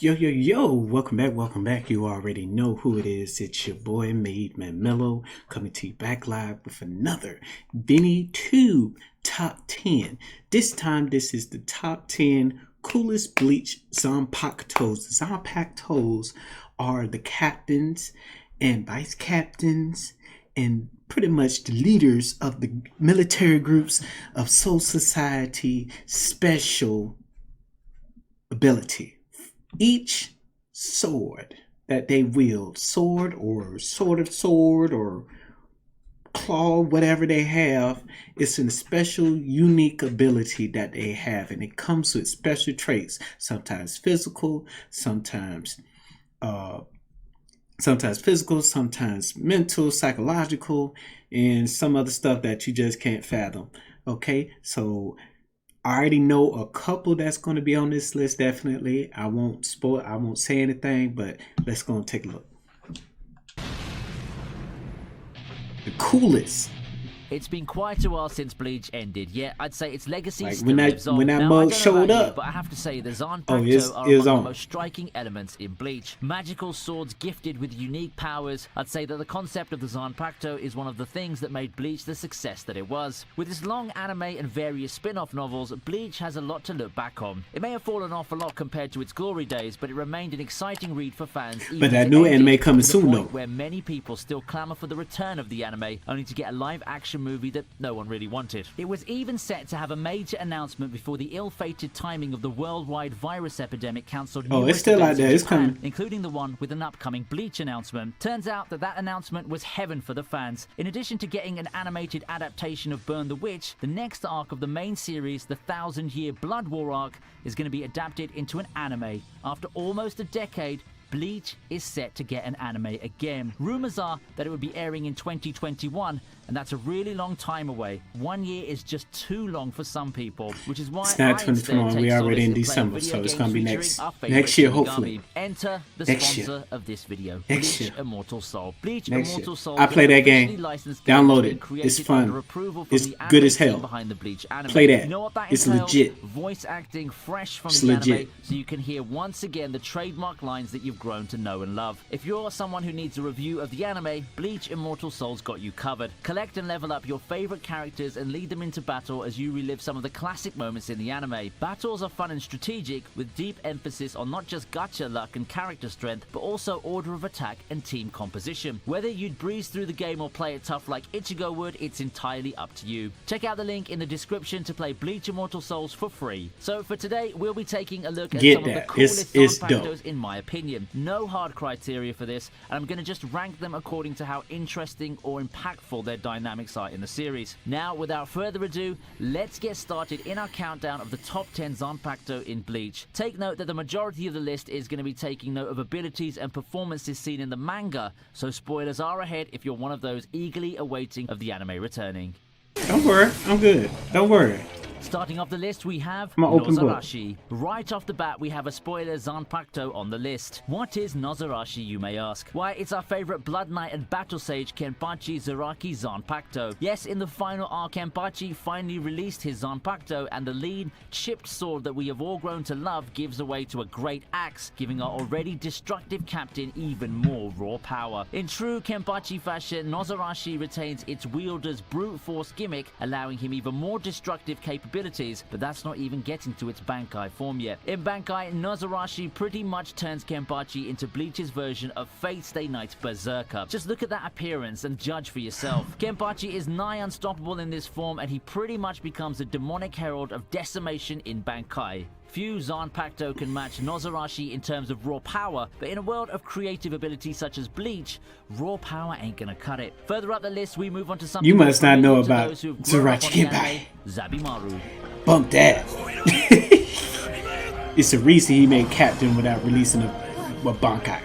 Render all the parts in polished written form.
Yo, welcome back. You already know who it is. It's your boy, MadeMenMelo, coming to you back live with another Viniitube Top 10. This time, this is the Top 10 coolest Bleach Zanpactos. Zanpactos are the captains and vice captains and pretty much the leaders of the military groups of Soul Society special ability. Each sword that they wield, sword or claw, whatever they have, it's a special, unique ability that they have, and it comes with special traits. Sometimes physical, sometimes mental, psychological, and some other stuff that you just can't fathom. Okay, so I already know a couple that's going to be on this list. Definitely, I won't say anything, but let's go and take a look. The coolest. It's been quite a while since Bleach ended. Yeah, I'd say its legacy Like still lives on. when that Now, mug showed you, up, but I have to say the Zanpacto are it was among on. the most striking elements in Bleach. Magical swords gifted with unique powers. I'd say that the concept of the Zanpacto is one of the things that made Bleach the success that it was. With its long anime and various spin-off novels, Bleach has a lot to look back on. It may have fallen off a lot compared to its glory days, but it remained an exciting read for fans. But that new anime coming soon though, where many people still clamor for the return of the anime, only to get a live-action movie that no one really wanted. It was even set to have a major announcement before the ill-fated timing of the worldwide virus epidemic cancelled it's still like that. It's coming, including the one with an upcoming Bleach announcement. Turns out that announcement was heaven for the fans. In addition to getting an animated adaptation of Burn the Witch, the next arc of the main series, the 1000-year Blood War arc, is going to be adapted into an anime. After almost a decade, Bleach is set to get an anime again. Rumors are that it would be airing in 2021, and that's a really long time away. 1 year is just too long for some people, which is why it's not 2021. We already in December, so it's gonna be next year, hopefully. Enter the next sponsor year. of this video, Next Bleach year. Immortal Soul. Bleach Next Immortal year. Soul. I play that game. Download it. It's fun. It's good as hell. Behind the Bleach anime. Play that. You know what that It's entails? legit. Voice acting fresh from It's the legit. anime, so you can hear once again the trademark lines that you've grown to know and love. If you're someone who needs a review of the anime, Bleach Immortal Soul's got you covered. Collect and level up your favorite characters and lead them into battle as you relive some of the classic moments in the anime. Battles are fun and strategic, with deep emphasis on not just gacha luck and character strength, but also order of attack and team composition. Whether you'd breeze through the game or play it tough like Ichigo would, it's entirely up to you. Check out the link in the description to play Bleach Immortal Souls for free. So for today, we'll be taking a look at some of the coolest Zanpactos in my opinion. No hard criteria for this, and I'm going to just rank them according to how interesting or impactful their dynamics are in the series. Now, without further ado, let's get started in our countdown of the top 10 Zanpacto in Bleach. Take note that the majority of the list is going to be taking note of abilities and performances seen in the manga, so spoilers are ahead if you're one of those eagerly awaiting of the anime returning. Don't worry, I'm good. Don't worry. Starting off the list, we have open book. Nozarashi. Right off the bat, we have a spoiler Zanpacto on the list. What is Nozarashi, you may ask? Why, it's our favorite Blood Knight and Battle Sage Kenpachi Zaraki Zanpacto. Yes, in the final arc, Kenpachi finally released his Zanpacto, and the lean, chipped sword that we have all grown to love gives away to a great axe, giving our already destructive captain even more raw power. In true Kenpachi fashion, Nozarashi retains its wielder's brute force gimmick, allowing him even more destructive capabilities, but that's not even getting to its Bankai form yet. In Bankai, Nozarashi pretty much turns Kenpachi into Bleach's version of Fate Stay Night's Berserker. Just look at that appearance and judge for yourself. Kenpachi is nigh unstoppable in this form, and he pretty much becomes a demonic herald of decimation in Bankai. Few Zanpacto can match Nozarashi in terms of raw power, but in a world of creative ability such as Bleach, raw power ain't gonna cut it. Further up the list, we move on to something You must not know about Zarachi Kenpai. Zabimaru. Bump that. It's the reason he made captain without releasing a Bankai.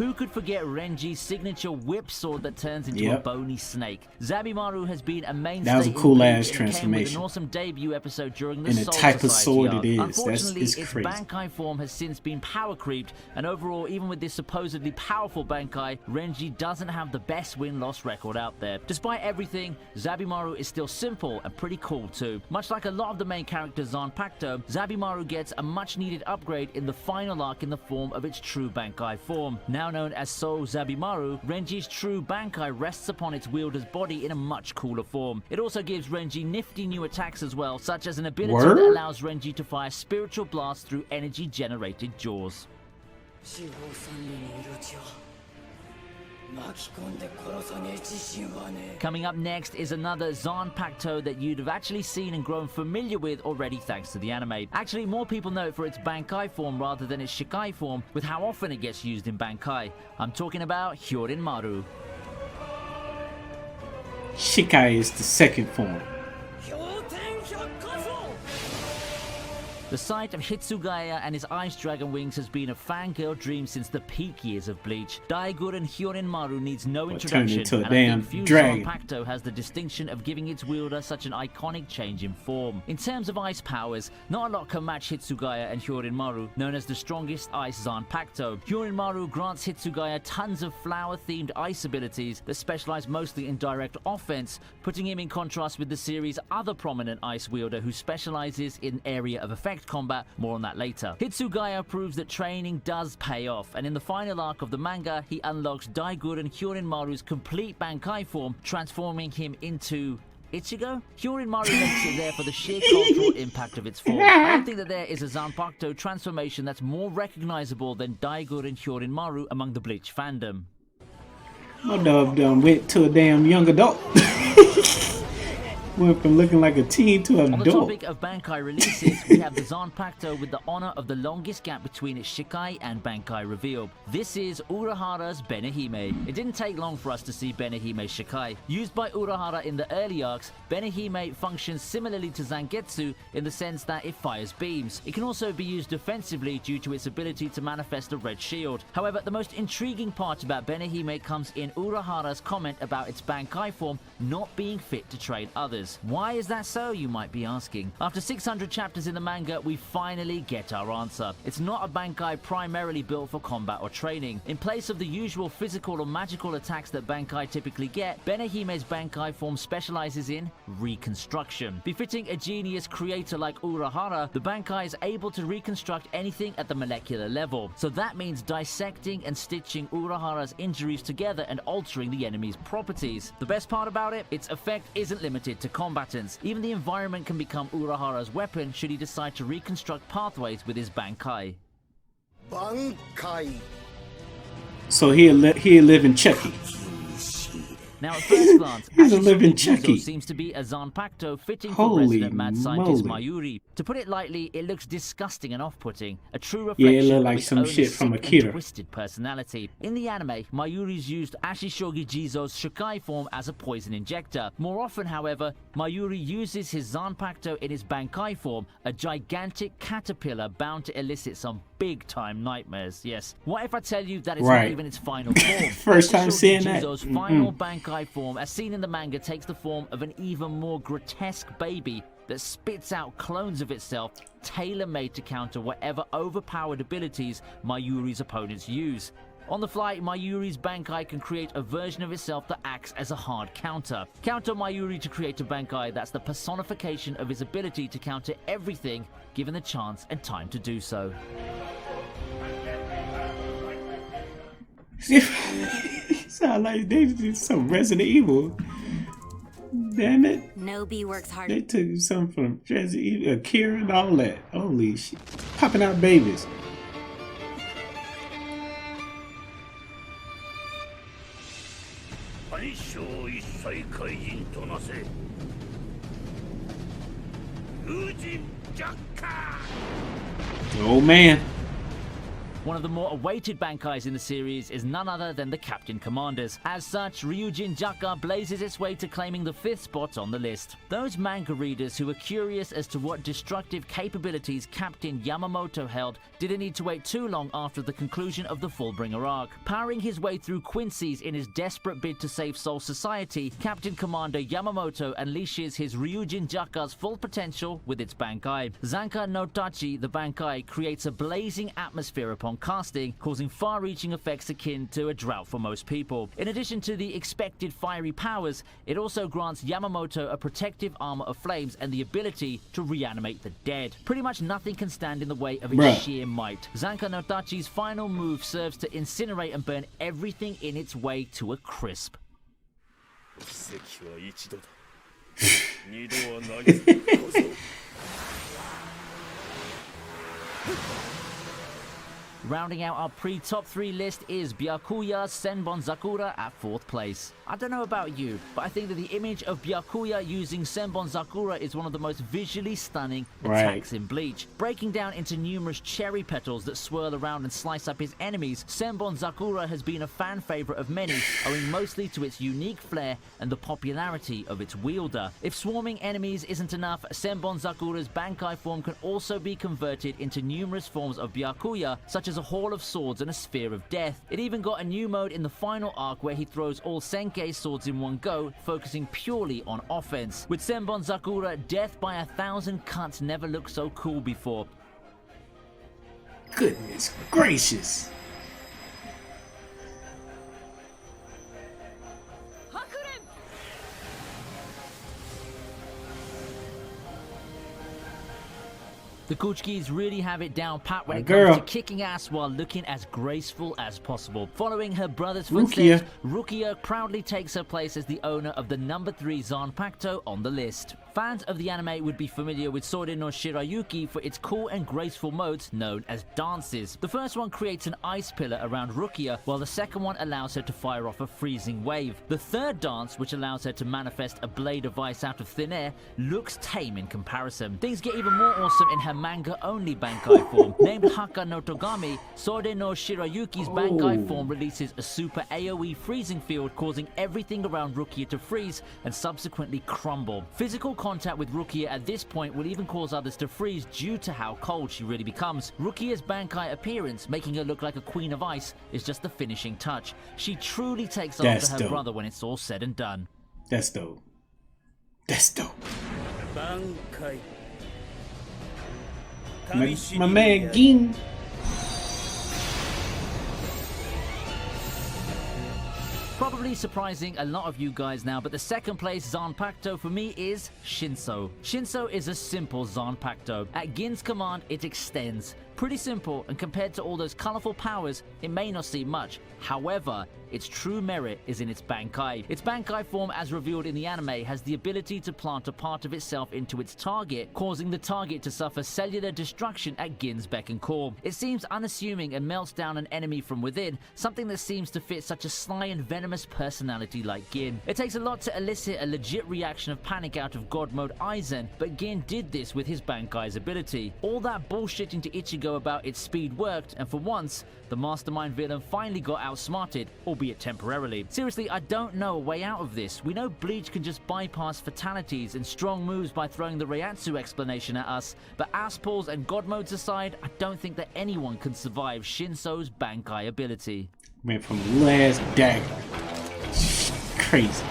Who could forget Renji's signature whip sword that turns into a bony snake? Zabimaru has been a mainstay. That was a cool ass with transformation. an awesome debut episode during the And the Soul type of Society sword arc. it is, Unfortunately, it's its crazy. Bankai form has since been power creeped, and overall, even with this supposedly powerful Bankai, Renji doesn't have the best win-loss record out there. Despite everything, Zabimaru is still simple and pretty cool too. Much like a lot of the main characters Zanpacto, Zabimaru gets a much-needed upgrade in the final arc in the form of its true Bankai form. Now known as Soul Zabimaru, Renji's true Bankai rests upon its wielder's body in a much cooler form. It also gives Renji nifty new attacks as well, such as an ability that allows Renji to fire spiritual blasts through energy-generated jaws. Coming up next is another Zanpacto that you'd have actually seen and grown familiar with already thanks to the anime. Actually, more people know it for its Bankai form rather than its Shikai form, with how often it gets used in Bankai. I'm talking about Hyorinmaru. Shikai is the second form. The sight of Hitsugaya and his ice dragon wings has been a fangirl dream since the peak years of Bleach. Daiguren Hyorinmaru needs no introduction, into a and damn I think dragon. Zanpacto has the distinction of giving its wielder such an iconic change in form. In terms of ice powers, not a lot can match Hitsugaya and Hyorinmaru, known as the strongest ice Zanpacto. Hyorinmaru grants Hitsugaya tons of flower-themed ice abilities that specialize mostly in direct offense, putting him in contrast with the series' other prominent ice wielder who specializes in area of effect combat. More on that later. Hitsugaya proves that training does pay off, and in the final arc of the manga, he unlocks Daiguren Hyorinmaru's complete Bankai form, transforming him into Ichigo? Hyorinmaru makes it there for the sheer cultural impact of its form. I don't think that there is a Zanpacto transformation that's more recognizable than Daiguren Hyorinmaru among the Bleach fandom. My dog done went to a damn young adult. Went from looking like a teen to an adult. On the topic of Bankai releases, we have the Zanpacto with the honor of the longest gap between its Shikai and Bankai reveal. This is Urahara's Benihime. It didn't take long for us to see Benihime's Shikai. Used by Urahara in the early arcs, Benihime functions similarly to Zangetsu in the sense that it fires beams. It can also be used defensively due to its ability to manifest a red shield. However, the most intriguing part about Benihime comes in Urahara's comment about its Bankai form not being fit to train others. Why is that so, you might be asking? After 600 chapters in the manga, we finally get our answer. It's not a Bankai primarily built for combat or training. In place of the usual physical or magical attacks that Bankai typically get, Benihime's Bankai form specializes in reconstruction. Befitting a genius creator like Urahara, the Bankai is able to reconstruct anything at the molecular level. So that means dissecting and stitching Urahara's injuries together and altering the enemy's properties. The best part about it, its effect isn't limited to combatants. Even the environment can become Urahara's weapon should he decide to reconstruct pathways with his Bankai. Bankai. So he'll live in Chucky. Now, at first glance, He's a living Chucky. seems to be a Zanpacto fitting Holy for resident mad scientist moly. Mayuri. To put it lightly, it looks disgusting and off-putting, a true Yeah, reflection it looked of like its some own shit from sick Akira. and twisted personality. In the anime, Mayuri's used Ashishogi Jizo's Shikai form as a poison injector. More often, however, Mayuri uses his Zanpacto in his Bankai form, a gigantic caterpillar bound to elicit some big-time nightmares. Yes. What if I tell you that it's not even its final form? First time Ashishogi seeing that. Jizo's final Bankai form, as seen in the manga, takes the form of an even more grotesque baby that spits out clones of itself, tailor-made to counter whatever overpowered abilities Mayuri's opponents use. On the fly, Mayuri's Bankai can create a version of itself that acts as a hard counter. Counter Mayuri to create a Bankai that's the personification of his ability to counter everything given the chance and time to do so. Sound like they did some Resident Evil. Damn it. No B works hard. They took something from Resident Evil, Akira and all that. Holy shit. Popping out babies. Ryujin, Jakka. Oh man. One of the more awaited Bankais in the series is none other than the Captain Commanders. As such, Ryujin Jakka blazes its way to claiming the 5th spot on the list. Those manga readers who were curious as to what destructive capabilities Captain Yamamoto held didn't need to wait too long after the conclusion of the Fullbringer arc. Powering his way through Quincy's in his desperate bid to save Soul Society, Captain Commander Yamamoto unleashes his Ryujin Jakka's full potential with its Bankai. Zanka no Tachi, the Bankai, creates a blazing atmosphere upon casting, causing far-reaching effects akin to a drought for most people. In addition to the expected fiery powers, it also grants Yamamoto a protective armor of flames and the ability to reanimate the dead. Pretty much nothing can stand in the way of its sheer might. Zanka no Tachi's final move serves to incinerate and burn everything in its way to a crisp. Rounding out our pre-top 3 list is Byakuya's Senbon Zakura at 4th place. I don't know about you, but I think that the image of Byakuya using Senbon Zakura is one of the most visually stunning attacks in Bleach. Breaking down into numerous cherry petals that swirl around and slice up his enemies, Senbon Zakura has been a fan favorite of many, owing mostly to its unique flair and the popularity of its wielder. If swarming enemies isn't enough, Senbon Zakura's Bankai form can also be converted into numerous forms of Byakuya, such as a Hall of Swords and a Sphere of Death. It even got a new mode in the final arc where he throws all Senkei swords in one go, focusing purely on offense. With Senbon Zakura, death by 1,000 cuts never looked so cool before. Goodness gracious. The Kuchikis really have it down pat when it comes to kicking ass while looking as graceful as possible. Following her brother's footsteps, Rukia proudly takes her place as the owner of the number 3 Zanpacto on the list. Fans of the anime would be familiar with Sode no Shirayuki for its cool and graceful modes known as dances. The first one creates an ice pillar around Rukia, while the second one allows her to fire off a freezing wave. The third dance, which allows her to manifest a blade of ice out of thin air, looks tame in comparison. Things get even more awesome in her manga-only Bankai form. Named Haka no Togami, Sode no Shirayuki's Bankai form releases a super AoE freezing field, causing everything around Rukia to freeze and subsequently crumble. Physical contact with Rukia at this point will even cause others to freeze due to how cold she really becomes. Rukia's Bankai appearance, making her look like a queen of ice, is just the finishing touch. She truly takes after her brother when it's all said and done. That's dope. That's dope. Bankai. My man Ging. Probably surprising a lot of you guys now, but the second place Zanpacto for me is Shinso. Shinso is a simple Zanpacto. At Gin's command, it extends. Pretty simple, and compared to all those colorful powers, it may not seem much. However, its true merit is in its Bankai. Its Bankai form, as revealed in the anime, has the ability to plant a part of itself into its target, causing the target to suffer cellular destruction at Gin's beck and call. It seems unassuming and melts down an enemy from within, something that seems to fit such a sly and venomous personality like Gin. It takes a lot to elicit a legit reaction of panic out of God Mode Aizen, but Gin did this with his Bankai's ability. All that bullshitting to Ichigo about its speed worked, and for once, the mastermind villain finally got outsmarted, albeit temporarily. Seriously, I don't know a way out of this. We know Bleach can just bypass fatalities and strong moves by throwing the Reiatsu explanation at us, but ass pulls and God modes aside, I don't think that anyone can survive Shinso's Bankai ability. Went from last dagger. Crazy.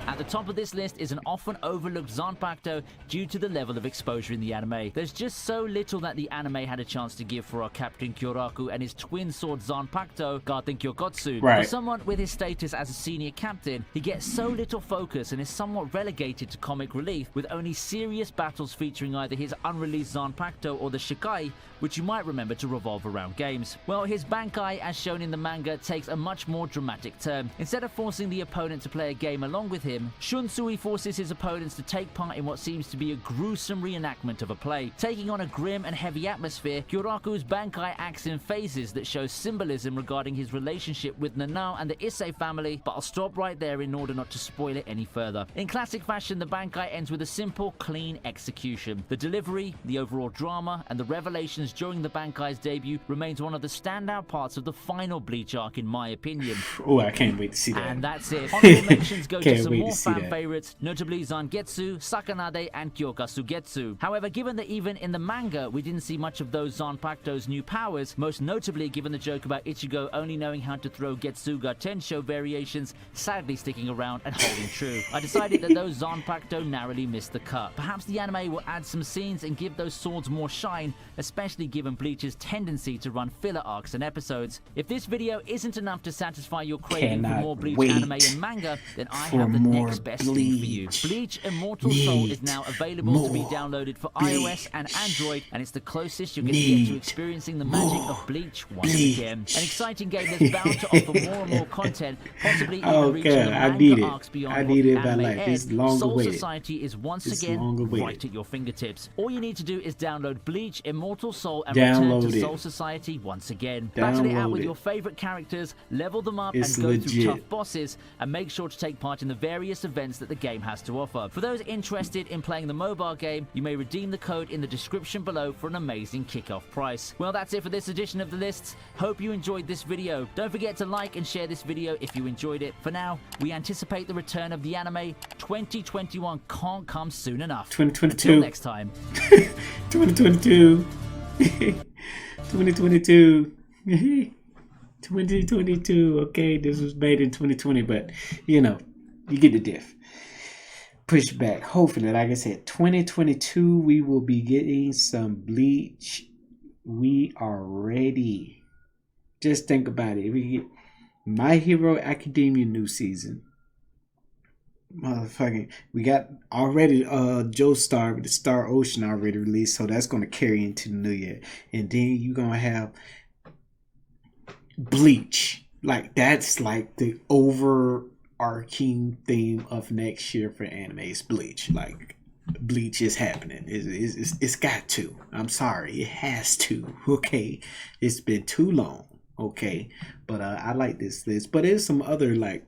At the top of this list is an often overlooked Zanpacto due to the level of exposure in the anime. There's just so little that the anime had a chance to give for our Captain Kyoraku and his twin sword Zanpacto, Garden Kyokotsu. For someone with his status as a senior captain, he gets so little focus and is somewhat relegated to comic relief, with only serious battles featuring either his unreleased Zanpacto or the Shikai, which you might remember to revolve around games. Well, his Bankai, as shown in the manga, takes a much more dramatic turn. Instead of forcing the opponent to play a game along with him, begin. Shunsui forces his opponents to take part in what seems to be a gruesome reenactment of a play. Taking on a grim and heavy atmosphere, Kyoraku's Bankai acts in phases that show symbolism regarding his relationship with Nanao and the Issei family, but I'll stop right there in order not to spoil it any further. In classic fashion, the Bankai ends with a simple, clean execution. The delivery, the overall drama, and the revelations during the Bankai's debut remains one of the standout parts of the final Bleach arc in my opinion. Oh, I can't wait to see that. And that's it. Honorable mentions go to Can't some wait more to see fan that. favorites, notably Zangetsu, Sakanade, and Kyoka Sugetsu. However, given that even in the manga we didn't see much of those Zanpacto's new powers, most notably given the joke about Ichigo only knowing how to throw Getsuga Tensho variations sadly sticking around and holding true, I decided that those Zanpacto narrowly missed the cut. Perhaps the anime will add some scenes and give those swords more shine, especially given Bleach's tendency to run filler arcs and episodes. If this video isn't enough to satisfy your craving for more Bleach anime and manga, then I have the next best thing for you. Bleach Immortal Soul is now available to be downloaded for iOS and Android, and it's the closest you're going to get to experiencing the magic of Bleach once again. An exciting game that's bound to offer more and more content, possibly even reaching the manga arcs beyond what anime aired. Soul Society is once again right at your fingertips. All you need to do is download Bleach Immortal Soul and return to Soul Society once again. Battle it out with your favorite characters, level them up, and go through tough bosses, and make sure to take part in the various events that the game has to offer. For those interested in playing the mobile game, you may redeem the code in the description below for an amazing kickoff price. Well, that's it for this edition of the lists. Hope you enjoyed this video. Don't forget to like and share this video if you enjoyed it. For now, we anticipate the return of the anime. 2021 can't come soon enough. 2022. Until next time. 2022. 2022. 2022. Okay, this was made in 2020, but you know, you get the diff. Push back. Hopefully, like I said, 2022 we will be getting some Bleach. We are ready. Just think about it. If we get My Hero Academia new season, motherfucking, we got already Joestar with the Star Ocean already released, so that's gonna carry into the new year. And then you're gonna have Bleach. Like that's like the overarching theme of next year for anime is Bleach. Like Bleach is happening. It's got to. I'm sorry, it has to. Okay, it's been too long. Okay, but I like this list. But there's some other like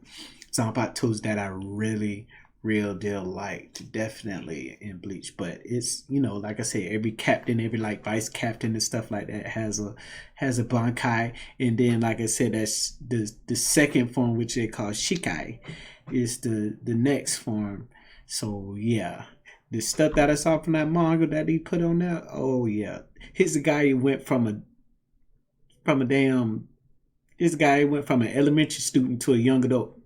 Zanpactos that I really real deal liked, definitely in Bleach. But it's, you know, like I said, every captain, every like vice captain and stuff like that has a Bankai. And then like I said, that's the second form, which they call Shikai, is the next form. So yeah, the stuff that I saw from that manga that he put on there, oh yeah, here's a guy who went from an elementary student to a young adult.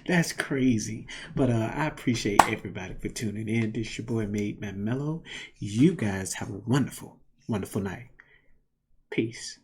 That's crazy. But I appreciate everybody for tuning in. This is your boy MadeMenMelo. You guys have a wonderful, wonderful night. Peace.